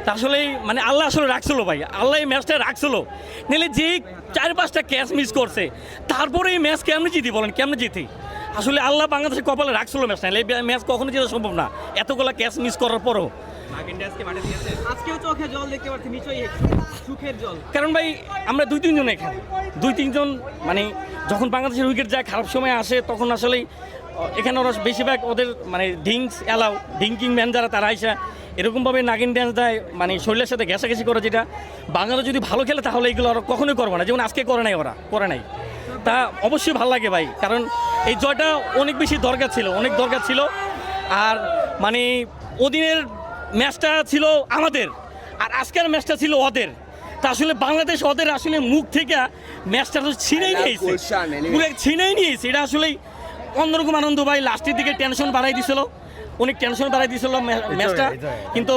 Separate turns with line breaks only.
তা আসলে মানে আল্লাহ আসলে রাখছিল ভাই, আল্লাহ এই ম্যাচটা রাখছিল, নাহলে যে 4-5টা ক্যাচ মিস করছে তারপরে এই ম্যাচ কেমনে জিতি বলেন, কেমনে জিতি? আসলে আল্লাহ বাংলাদেশের কপালে রাখছিল ম্যাচ, নাহলে এই ম্যাচ কখনো জেতা সম্ভব না এতগুলো ক্যাচ মিস করার পরও।
আজকেও চোখে জল দেখতে পাচ্ছি, নিশ্চয়ই সুখের জল।
কারণ ভাই আমরা 2-3 জন এখানে 2-3 জন মানে যখন বাংলাদেশের উইকেট যায় খারাপ সময় আসে তখন আসলেই এখানে ওরা বেশিরভাগ ওদের মানে ড্রিঙ্কস অ্যালাউ, ড্রিঙ্কিং ম্যান যারা তারা আইসা এরকমভাবে নাগিন ড্যান্স দেয়, মানে শরীরের সাথে ঘেঁষাঘেঁষি করে, যেটা বাংলাদেশ যদি ভালো খেলে তাহলে এইগুলো ওরা কখনোই করবে না, যেমন আজকে করে নাই, ওরা করে নাই। তা অবশ্যই ভালো লাগে ভাই, কারণ এই জয়টা অনেক বেশি দরকার ছিল, অনেক দরকার ছিল। আর মানে ওদিনের ম্যাচটা ছিল আমাদের আর আজকের ম্যাচটা ছিল ওদের। তা আসলে বাংলাদেশ ওদের আসলে মুখ থেকে ম্যাচটা তো ছিনেই নিয়েছে, পুরো ছিনেই নিয়েছে। এটা আসলেই অন্যরকম আনন্দ ভাই। লাস্টের দিকে টেনশন বাড়াই দিছিল, অনেক টেনশন বাড়াই দিছিল ম্যাচটা, কিন্তু